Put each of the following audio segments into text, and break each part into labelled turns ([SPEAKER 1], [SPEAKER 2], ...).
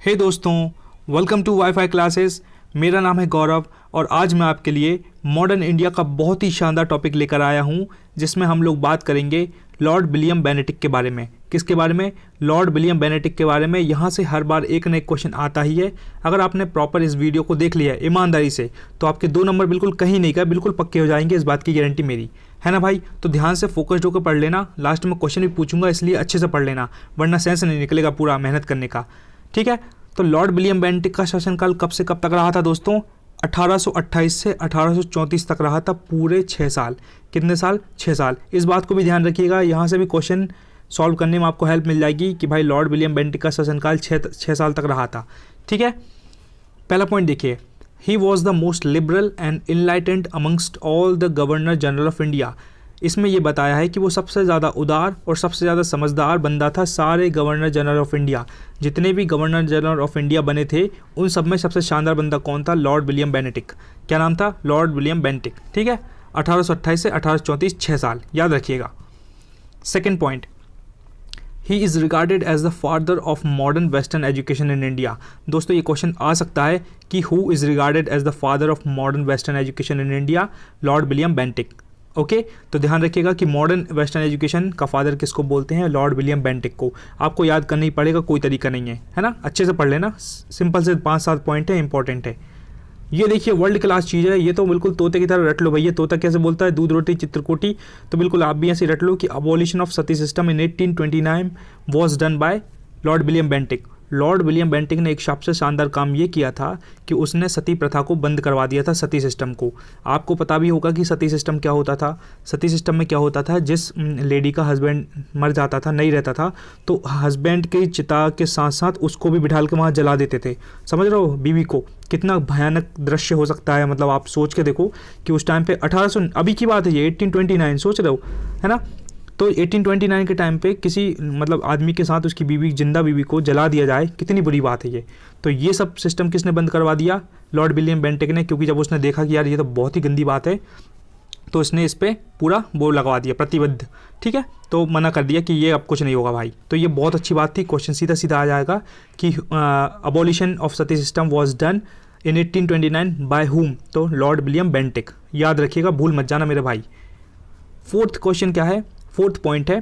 [SPEAKER 1] हे दोस्तों, welcome to wifi classes. मेरा नाम है गौरव और आज मैं आपके लिए मॉडर्न इंडिया का बहुत ही शानदार टॉपिक लेकर आया हूं, जिसमें हम लोग बात करेंगे लॉर्ड विलियम बेनेटिक के बारे में। किसके बारे में? लॉर्ड विलियम बेनेटिक के बारे में। यहाँ से हर बार एक न एक क्वेश्चन आता ही है। अगर आपने प्रॉपर इस वीडियो को देख लिया है ईमानदारी से, तो आपके 2 नंबर बिल्कुल कहीं नहीं गए, बिल्कुल पक्के हो जाएंगे, इस बात की गारंटी मेरी है ना भाई। तो ध्यान से फोकस्ड होकर पढ़ लेना। लास्ट में क्वेश्चन भी पूछूंगा, इसलिए अच्छे से पढ़ लेना, वरना सेंस नहीं निकलेगा पूरा मेहनत करने का। ठीक है, तो लॉर्ड विलियम बेनेटिक का शासनकाल कब से कब तक रहा था दोस्तों? 1828 से 1834 तक रहा था, पूरे 6 साल। कितने साल? 6 साल। इस बात को भी ध्यान रखिएगा, यहाँ से भी क्वेश्चन सॉल्व करने में आपको हेल्प मिल जाएगी कि भाई लॉर्ड विलियम बेनेटिक का शासनकाल 6 साल तक रहा था। ठीक है, पहला पॉइंट देखिए, he was the most liberal and enlightened amongst all the governor general of India. इसमें यह बताया है कि वो सबसे ज़्यादा उदार और सबसे ज़्यादा समझदार बंदा था सारे गवर्नर जनरल ऑफ इंडिया। जितने भी गवर्नर जनरल ऑफ इंडिया बने थे, उन सब में सबसे शानदार बंदा कौन था? Lord William Bentinck. क्या नाम था? Lord William Bentinck. ठीक है, 1828 से 1834, 6 साल, याद रखिएगा। Second point, he is regarded as the father of modern western education in India. दोस्तों, ये क्वेश्चन आ सकता है कि who is regarded as the father of modern western education in India? Lord William Bentinck. Okay, तो ध्यान रखिएगा कि मॉडर्न वेस्टर्न एजुकेशन का फादर किसको बोलते हैं? लॉर्ड विलियम बेनेटिक को। आपको याद करना ही पड़ेगा, कोई तरीका नहीं है ना। अच्छे से पढ़ लेना, सिंपल से 5-7 पॉइंट है, इंपॉर्टेंट है। ये देखिए वर्ल्ड क्लास चीज़ है, ये तो बिल्कुल तोते की तरह रट लो भैया। तोता कैसे बोलता है? दूध रोटी चित्रकोटी। तो बिल्कुल आप भी ऐसे रट लो कि abolition of sati system in 1829 was done by Lord William Bentinck. Lord William Bentinck ने एक सबसे शानदार काम ये किया था कि उसने सती प्रथा को बंद करवा दिया था, सती सिस्टम को। आपको पता भी होगा कि सती सिस्टम क्या होता था। सती सिस्टम में क्या होता था, जिस लेडी का हस्बैंड मर जाता था, नहीं रहता था, तो हस्बैंड की चिता के साथ साथ उसको भी बिठाल के वहाँ जला देते थे। समझ रहे हो बीवी को? कितना भयानक दृश्य हो सकता है। मतलब आप सोच के देखो कि उस टाइम पे 1800, अभी की बात है ये, 1829 सोच रहे हो, है ना। तो 1829 के टाइम पे किसी मतलब आदमी के साथ उसकी बीवी, जिंदा बीवी को जला दिया जाए, कितनी बुरी बात है ये। तो ये सब सिस्टम किसने बंद करवा दिया? लॉर्ड विलियम बेनेटिक ने। क्योंकि जब उसने देखा कि यार ये तो बहुत ही गंदी बात है, तो इसने इस पर पूरा बोर्ड लगवा दिया, प्रतिबद्ध। ठीक है, तो मना कर दिया कि ये अब कुछ नहीं होगा भाई। तो ये बहुत अच्छी बात थी। क्वेश्चन सीधा सीधा आ जाएगा कि abolition of sati system was done in 1829 by whom? तो लॉर्ड विलियम बेनेटिक। याद रखिएगा, भूल मत जाना मेरे भाई। फोर्थ क्वेश्चन क्या है? फोर्थ पॉइंट है,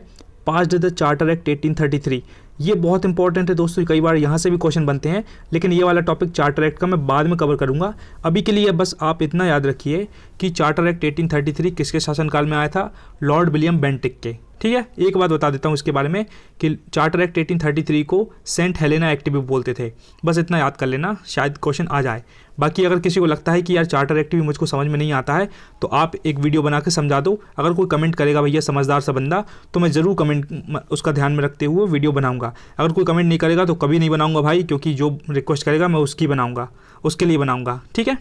[SPEAKER 1] पास्ड द चार्टर एक्ट 1833। ये बहुत इंपॉर्टेंट है दोस्तों, कई बार यहाँ से भी क्वेश्चन बनते हैं, लेकिन ये वाला टॉपिक चार्टर एक्ट का मैं बाद में कवर करूँगा। अभी के लिए बस आप इतना याद रखिए कि चार्टर एक्ट 1833 किसके शासनकाल में आया था? लॉर्ड विलियम बेनेटिक के। ठीक है, एक बात बता देता हूँ इसके बारे में कि चार्टर एक्ट 1833 को सेंट हेलेना एक्ट भी बोलते थे। बस इतना याद कर लेना, शायद क्वेश्चन आ जाए। बाकी अगर किसी को लगता है कि यार चार्टर एक्ट भी मुझको समझ में नहीं आता है, तो आप एक वीडियो बना के समझा दो। अगर कोई कमेंट करेगा भैया समझदार सा बंदा, तो मैं ज़रूर कमेंट उसका ध्यान में रखते हुए वीडियो बनाऊंगा। अगर कोई कमेंट नहीं करेगा तो कभी नहीं बनाऊंगा भाई, क्योंकि जो रिक्वेस्ट करेगा मैं उसकी बनाऊंगा, उसके लिए बनाऊंगा। ठीक है,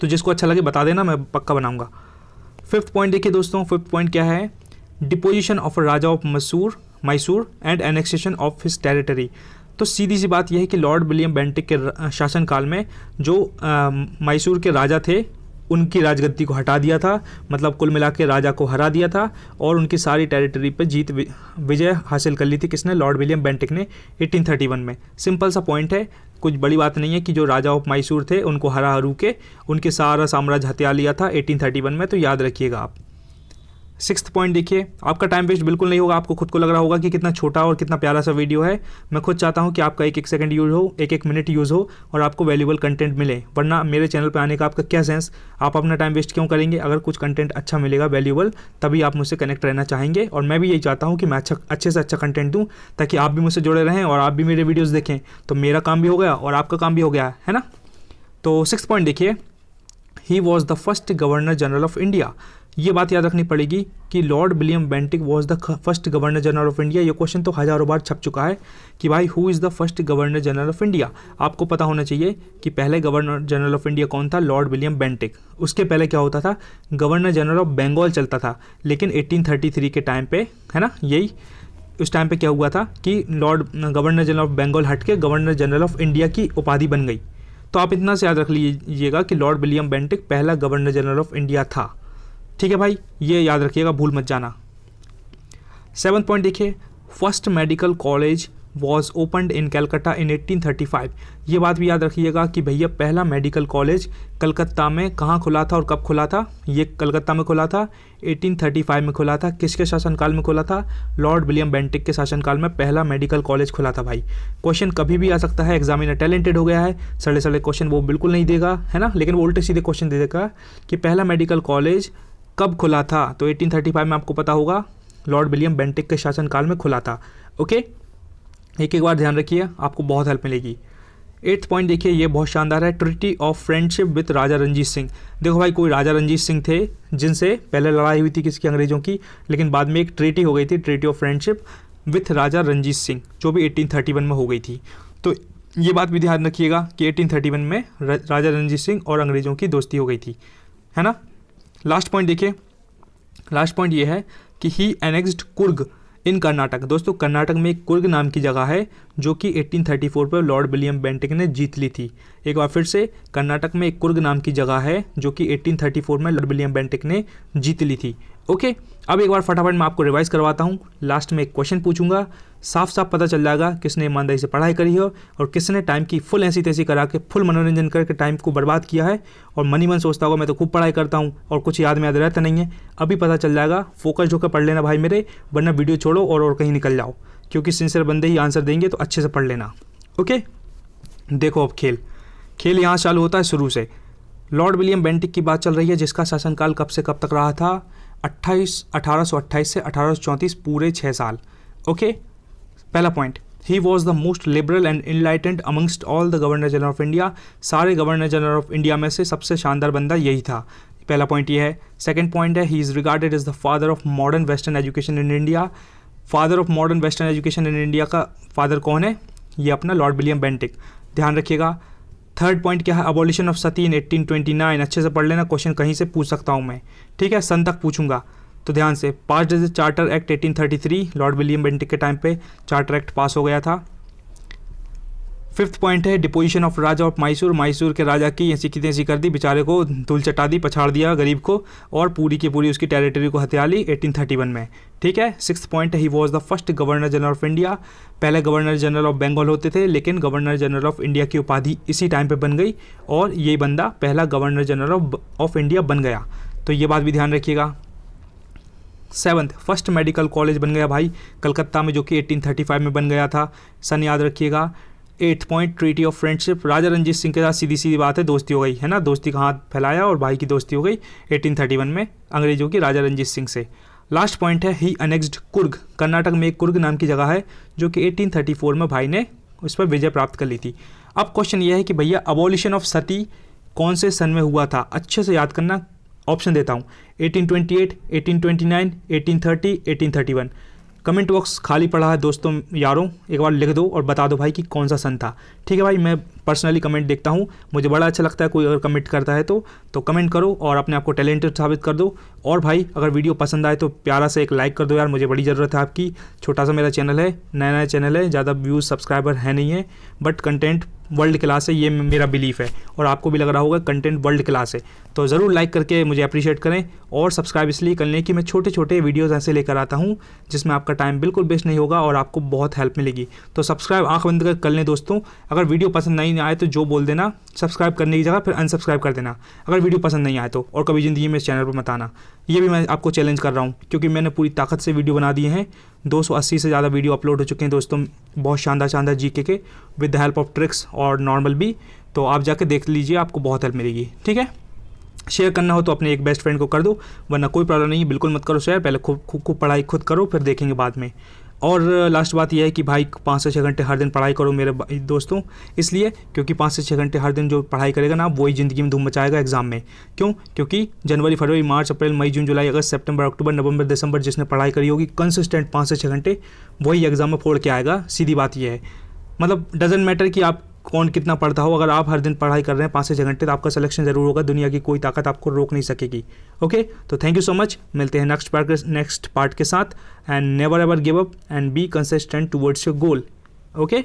[SPEAKER 1] तो जिसको अच्छा लगे बता देना, मैं पक्का बनाऊंगा। फिफ्थ पॉइंट देखिए दोस्तों, फिफ्थ पॉइंट क्या है? Deposition of raja of Mysore and annexation of his territory. तो सीधी सी बात यह है कि लॉर्ड विलियम बेनेटिक के शासनकाल में जो मैसूर के राजा थे, उनकी राजगद्दी को हटा दिया था। मतलब कुल मिला के राजा को हरा दिया था और उनकी सारी टेरिटरी पे विजय हासिल कर ली थी। किसने? लॉर्ड विलियम बेनेटिक ने 1831 में। सिंपल सा पॉइंट है, कुछ बड़ी बात नहीं है कि जो राजा ऑफ मैसूर थे उनको हरा हरू के उनके सारा साम्राज्य हथिया लिया था 1831 में। तो याद रखिएगा आप। सिक्स्थ पॉइंट देखिए, आपका टाइम वेस्ट बिल्कुल नहीं होगा। आपको खुद को लग रहा होगा कि कितना छोटा और कितना प्यारा सा वीडियो है। मैं खुद चाहता हूं कि आपका 1-1 सेकंड यूज़ हो, 1-1 मिनट यूज़ हो और आपको वैल्यूबल कंटेंट मिले, वरना मेरे चैनल पे आने का आपका क्या सेंस? आप अपना टाइम वेस्ट क्यों करेंगे? अगर कुछ कंटेंट अच्छा मिलेगा वैल्यूबल, तभी आप मुझसे कनेक्ट रहना चाहेंगे। और मैं भी यही चाहता हूँ कि मैं अच्छे से अच्छा कंटेंट दूँ, ताकि आप भी मुझसे जुड़े रहें और आप भी मेरे वीडियोज़ देखें। तो मेरा काम भी हो गया और आपका काम भी हो गया, है ना। तो सिक्स्थ पॉइंट देखिए, he was the first governor general of India. ये बात याद रखनी पड़ेगी कि Lord William Bentinck was the first governor general of India. ये क्वेश्चन तो हज़ारों बार छप चुका है कि भाई who is the first governor general of India. आपको पता होना चाहिए कि पहले गवर्नर जनरल ऑफ इंडिया कौन था? Lord William Bentinck. उसके पहले क्या होता था? गवर्नर जनरल ऑफ बंगाल चलता था। लेकिन 1833 के टाइम पे, है ना, यही उस टाइम पे क्या हुआ था कि Lord Governor general of Bengal हट के गवर्नर जनरल ऑफ इंडिया की उपाधि बन गई। तो आप इतना से याद रख लीजिएगा कि लॉर्ड विलियम बेनेटिक पहला गवर्नर जनरल ऑफ इंडिया था। ठीक है भाई, ये याद रखिएगा, भूल मत जाना। 7th पॉइंट देखिए, first medical college was opened in Calcutta in 1835। ये बात भी याद रखिएगा कि भैया पहला मेडिकल कॉलेज कलकत्ता में कहाँ खुला था और कब खुला था। ये कलकत्ता में खुला था, 1835 में खुला था। किसके शासनकाल में खुला था? लॉर्ड विलियम बेंटिक के शासनकाल में पहला मेडिकल कॉलेज खुला था भाई। क्वेश्चन कभी भी आ सकता है, एग्जामिनर टैलेंटेड हो गया है, सड़े सड़े क्वेश्चन वो बिल्कुल नहीं देगा, है ना, लेकिन वो उल्टे सीधे क्वेश्चन दे देगा कि पहला मेडिकल कॉलेज कब खुला था। तो 1835 में आपको पता होगा लॉर्ड विलियम बेंटिक के शासनकाल में खुला था। ओके, एक एक बार ध्यान रखिए, आपको बहुत हेल्प मिलेगी। 8th पॉइंट देखिए, ये बहुत शानदार है, ट्रीटी ऑफ फ्रेंडशिप विद राजा रंजीत सिंह। देखो भाई, कोई राजा रंजीत सिंह थे जिनसे पहले लड़ाई हुई थी किसकी, अंग्रेजों की, लेकिन बाद में एक ट्रीटी हो गई थी, ट्रीटी ऑफ फ्रेंडशिप विथ राजा रंजीत सिंह, जो भी 1831 में हो गई थी। तो ये बात भी ध्यान रखिएगा कि 1831 में राजा रंजीत सिंह और अंग्रेजों की दोस्ती हो गई थी, है ना। लास्ट पॉइंट देखिए, लास्ट पॉइंट ये है कि ही एनेक्स्ड कुर्ग इन कर्नाटक। दोस्तों कर्नाटक में एक कुर्ग नाम की जगह है जो कि 1834 पर लॉर्ड विलियम बेंटिक ने जीत ली थी। एक बार फिर से, कर्नाटक में एक कुर्ग नाम की जगह है जो कि 1834 में लॉर्ड विलियम बेंटिक ने जीत ली थी। ओके, अब एक बार फटाफट मैं आपको रिवाइज करवाता हूँ। लास्ट में एक क्वेश्चन पूछूंगा, साफ साफ पता चल जाएगा किसने ईमानदारी से पढ़ाई करी है और किसने टाइम की फुल ऐसी तैसी करा के फुल मनोरंजन करके टाइम को बर्बाद किया है। और मनी मन सोचता होगा मैं तो खूब पढ़ाई करता हूँ और कुछ याद में याद रहता नहीं है। अभी पता चल जाएगा, फोकस होकर पढ़ लेना भाई मेरे, वरना वीडियो छोड़ो और कहीं निकल जाओ, क्योंकि सिंसियर बंदे ही आंसर देंगे, तो अच्छे से पढ़ लेना। ओके, देखो अब खेल यहाँ चालू होता है शुरू से। लॉर्ड विलियम बेंटिक की बात चल रही है, जिसका शासनकाल कब से कब तक रहा था? 1828 से 1834, पूरे 6 साल। ओके, पहला point, he was the most liberal and enlightened amongst all the governor general of India. सारे गवर्नर जनरल ऑफ इंडिया में से सबसे शानदार बंदा यही था। पहला पॉइंट ये है। सेकंड पॉइंट है, he is regarded as the father of modern western education in India. Father of modern western education in India का फादर कौन है? ये अपना लॉर्ड विलियम बेंटिक, ध्यान रखिएगा। थर्ड पॉइंट क्या है? अबॉलिशन ऑफ सती इन 1829। अच्छे से पढ़ लेना, क्वेश्चन कहीं से पूछ सकता हूँ मैं, ठीक है, सन तक पूछूंगा, तो ध्यान से। Pass as charter act 1833, Lord William Bentinck के टाइम पे चार्टर एक्ट पास हो गया था। फिफ्थ पॉइंट है, deposition of raja of Mysore. Mysore के राजा की ऐसी की तैसी कर दी, बेचारे को धूल चटा दी, पछाड़ दिया गरीब को, और पूरी की पूरी उसकी टेरिटरी को हथिया ली 1831 में, ठीक है। सिक्स्थ पॉइंट है, ही was the first governor general of India. पहले गवर्नर जनरल ऑफ बंगाल होते थे, लेकिन गवर्नर जनरल ऑफ इंडिया की उपाधि इसी टाइम पे बन गई और ये बंदा पहला गवर्नर जनरल ऑफ इंडिया बन गया, तो ये बात भी ध्यान रखिएगा। सेवंथ, फर्स्ट मेडिकल कॉलेज बन गया भाई कलकत्ता में, जो कि 1835 में बन गया था, सन याद रखिएगा। 8th point, treaty of friendship. Raja Ranjit Singh के साथ सीधी सीधी बात है, दोस्ती हो गई, है ना, दोस्ती का हाथ फैलाया और भाई की दोस्ती हो गई 1831 में अंग्रेजों की राजा रंजीत सिंह से। लास्ट पॉइंट है, ही अनेक्स्ड कुर्ग। कर्नाटक में एक कुर्ग नाम की जगह है जो कि 1834 में भाई ने उस पर विजय प्राप्त कर ली थी। अब क्वेश्चन ये है कि भैया अबॉलिशन ऑफ सती कौन से सन में हुआ था? अच्छे से याद करना, ऑप्शन देता हूँ, 1828, 1829, 1830, 1831। कमेंट बॉक्स खाली पड़ा है दोस्तों यारों, एक बार लिख दो और बता दो भाई कि कौन सा सन था, ठीक है भाई। मैं पर्सनली कमेंट देखता हूँ, मुझे बड़ा अच्छा लगता है कोई अगर कमेंट करता है तो कमेंट करो और अपने आप को टैलेंटेड साबित कर दो। और भाई अगर वीडियो पसंद आए तो प्यारा से एक लाइक कर दो यार, मुझे बड़ी ज़रूरत है आपकी। छोटा सा मेरा चैनल है, नया चैनल है, ज़्यादा व्यूज़ सब्सक्राइबर है नहीं है, बट कंटेंट वर्ल्ड क्लास है, ये मेरा बिलीफ है और आपको भी लग रहा होगा कंटेंट वर्ल्ड क्लास है, तो ज़रूर लाइक करके मुझे अप्रिशिएट करें। और सब्सक्राइब इसलिए कर लें कि मैं छोटे छोटे वीडियोज़ ऐसे लेकर आता हूँ जिसमें आपका टाइम बिल्कुल वेस्ट नहीं होगा और आपको बहुत हेल्प मिलेगी। तो सब्सक्राइब आँख बंद कर लें दोस्तों। अगर वीडियो पसंद नहीं आए तो जो बोल देना, सब्सक्राइब करने की जगह फिर अनसब्सक्राइब कर देना अगर वीडियो पसंद नहीं आए तो, और कभी ज़िंदगी में इस चैनल पर मत आना। ये भी मैं आपको चैलेंज कर रहा हूँ क्योंकि मैंने पूरी ताकत से वीडियो बना दिए हैं, 280 से ज़्यादा वीडियो अपलोड हो चुके हैं दोस्तों, बहुत शानदार जीके के, with the help of tricks और नॉर्मल भी। तो आप जाके देख लीजिए, आपको बहुत हेल्प मिलेगी, ठीक है। शेयर करना हो तो अपने एक बेस्ट फ्रेंड को कर दो, वरना कोई प्रॉब्लम नहीं, बिल्कुल मत करो शेयर, पहले खूब पढ़ाई खुद करो, फिर देखेंगे बाद में। और लास्ट बात यह है कि भाई 5 से 6 घंटे हर दिन पढ़ाई करो मेरे दोस्तों, इसलिए क्योंकि 5 से 6 घंटे हर दिन जो पढ़ाई करेगा ना, वही ज़िंदगी में धूम मचाएगा एग्जाम में। क्यों? क्योंकि जनवरी, फरवरी, मार्च, अप्रैल, मई, जून, जुलाई, अगस्त, सितंबर, अक्टूबर, नवंबर, दिसंबर जिसने पढ़ाई करी होगी कंसिस्टेंट 5 से 6 घंटे, वही एग्जाम में फोड़ के आएगा। सीधी बात यह है, मतलब डजेंट मैटर कि आप कौन कितना पढ़ता हो, अगर आप हर दिन पढ़ाई कर रहे हैं 5 से 6 घंटे तो आपका सिलेक्शन जरूर होगा, दुनिया की कोई ताकत आपको रोक नहीं सकेगी। ओके, तो थैंक यू सो मच, मिलते हैं नेक्स्ट पार्ट के साथ। And never ever give up and be consistent towards your goal. Okay.